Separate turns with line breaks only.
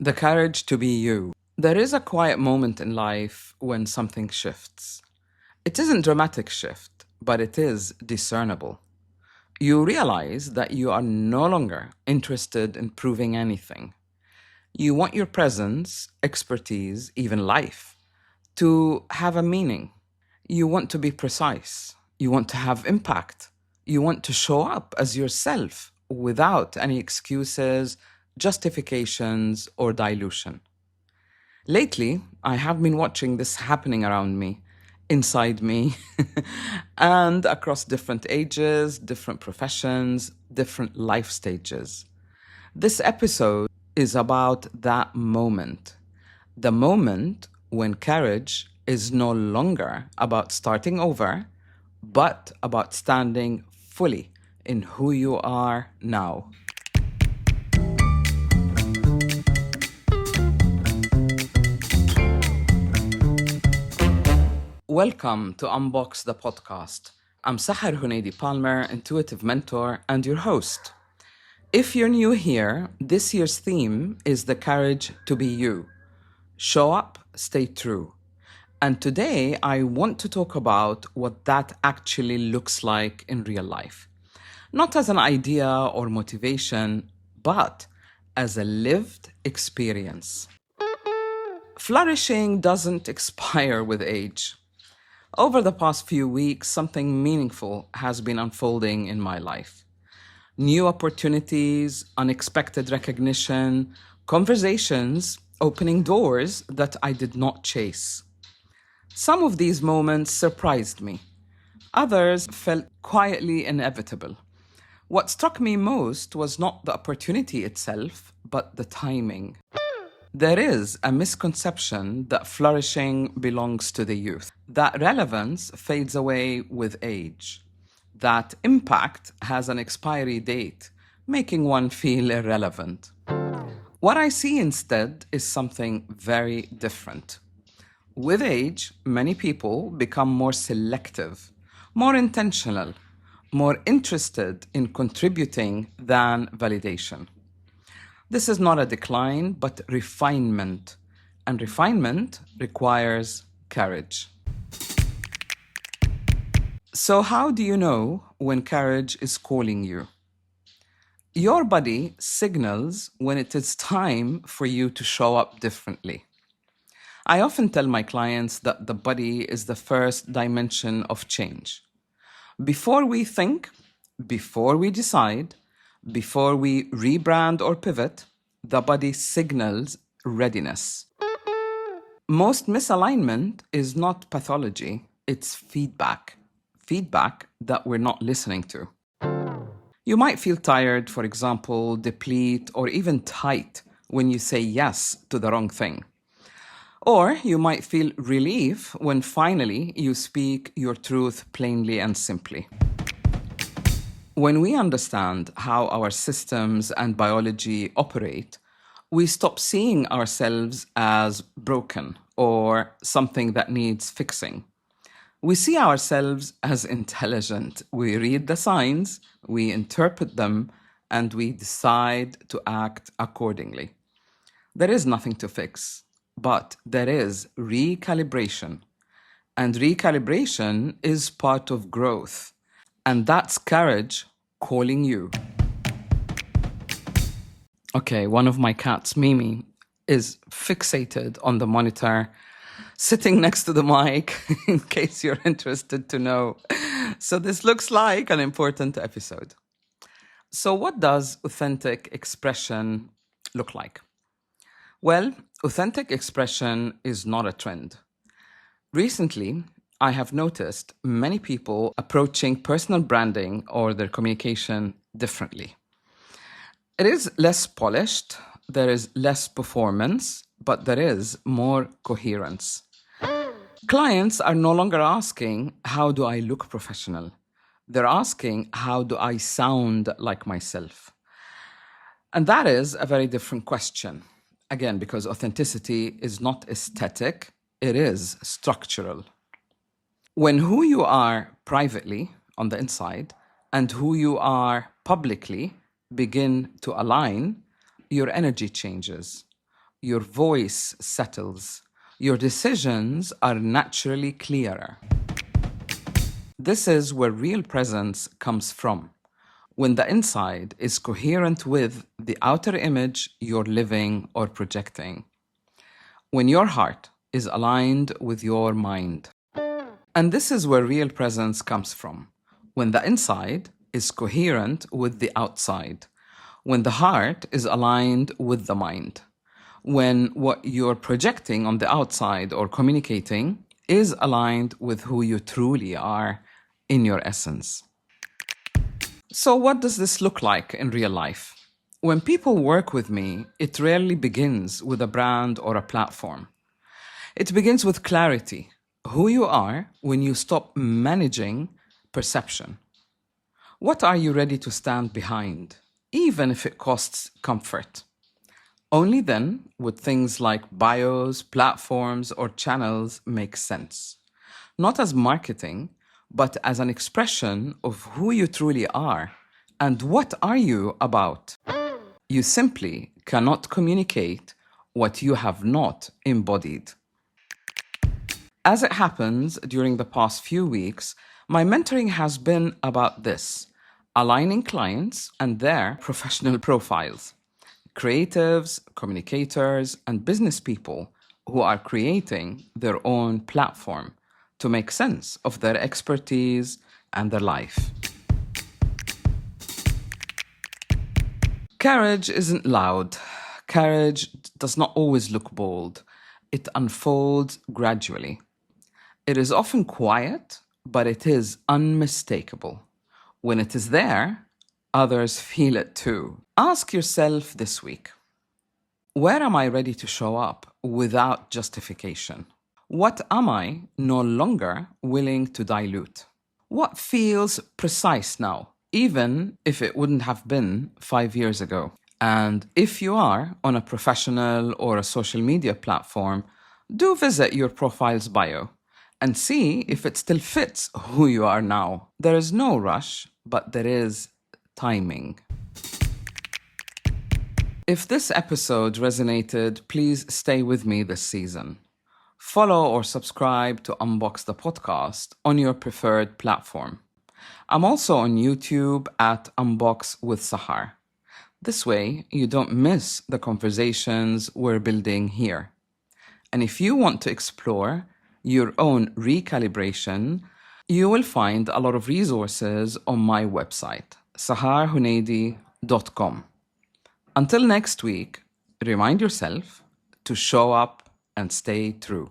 The courage to be you. There is a quiet moment in life when something shifts. It isn't dramatic shift, but it is discernible. You realize that you are no longer interested in proving anything. You want your presence, expertise, even life to have a meaning. You want to be precise. You want to have impact. You want to show up as yourself without any excuses, justifications, or dilution. Lately, I have been watching this happening around me, inside me, and across different ages, different professions, different life stages. This episode is about that moment. The moment when courage is no longer about starting over, but about standing fully in who you are now. Welcome to Unbox the podcast. I'm Sahar Hunaidi Palmer, intuitive mentor and your host. If you're new here, this year's theme is the courage to be you. Show up, stay true. And today I want to talk about what that actually looks like in real life. Not as an idea or motivation, but as a lived experience. Flourishing doesn't expire with age. Over the past few weeks, something meaningful has been unfolding in my life. New opportunities, unexpected recognition, conversations, opening doors that I did not chase. Some of these moments surprised me. Others felt quietly inevitable. What struck me most was not the opportunity itself, but the timing. There is a misconception that flourishing belongs to the youth, that relevance fades away with age, that impact has an expiry date, making one feel irrelevant. What I see instead is something very different. With age, many people become more selective, more intentional, more interested in contributing than validation. This is not a decline, but refinement. And refinement requires courage. So, how do you know when courage is calling you? Your body signals when it is time for you to show up differently. I often tell my clients that the body is the first dimension of change. Before we think, before we decide, before we rebrand or pivot, the body signals readiness. Most misalignment is not pathology, it's feedback. Feedback that we're not listening to. You might feel tired, for example, deplete, or even tight when you say yes to the wrong thing. Or you might feel relief when finally you speak your truth plainly and simply. When we understand how our systems and biology operate, we stop seeing ourselves as broken or something that needs fixing. We see ourselves as intelligent. We read the signs, we interpret them, and we decide to act accordingly. There is nothing to fix, but there is recalibration. And recalibration is part of growth. And that's courage calling you. Okay, one of my cats, Mimi, is fixated on the monitor, sitting next to the mic, in case you're interested to know. So this looks like an important episode. So what does authentic expression look like? Well, authentic expression is not a trend. Recently, I have noticed many people approaching personal branding or their communication differently. It is less polished, there is less performance, but there is more coherence. Clients are no longer asking, how do I look professional? They're asking, how do I sound like myself? And that is a very different question. Again, because authenticity is not aesthetic, it is structural. When who you are privately on the inside and who you are publicly begin to align, your energy changes. your voice settles, your decisions are naturally clearer. This is where real presence comes from, when the inside is coherent with the outer image you're living or projecting, when your heart is aligned with your mind. And this is where real presence comes from, when the inside is coherent with the outside, when the heart is aligned with the mind, when what you're projecting on the outside or communicating is aligned with who you truly are in your essence. So, what does this look like in real life? When people work with me, it rarely begins with a brand or a platform. It begins with clarity, who you are when you stop managing perception. What are you ready to stand behind, even if it costs comfort? Only then would things like bios, platforms, or channels make sense. Not as marketing, but as an expression of who you truly are and what are you about. You simply cannot communicate what you have not embodied. As it happens, during the past few weeks, my mentoring has been about this: aligning clients and their professional profiles, creatives, communicators, and business people who are creating their own platform to make sense of their expertise and their life. Courage isn't loud. Courage does not always look bold. It unfolds gradually. It is often quiet, but it is unmistakable. When it is there, others feel it too. Ask yourself this week, where am I ready to show up without justification? What am I no longer willing to dilute? What feels precise now, even if it wouldn't have been 5 years ago? And if you are on a professional or a social media platform, do visit your profile's bio and see if it still fits who you are now. There is no rush, but there is timing. If this episode resonated, please stay with me this season. Follow or subscribe to Unbox the podcast on your preferred platform. I'm also on YouTube at Unbox with Sahar. This way, you don't miss the conversations we're building here. And if you want to explore your own recalibration, you will find a lot of resources on my website, saharhunaidi.com. Until next week, remind yourself to show up and stay true.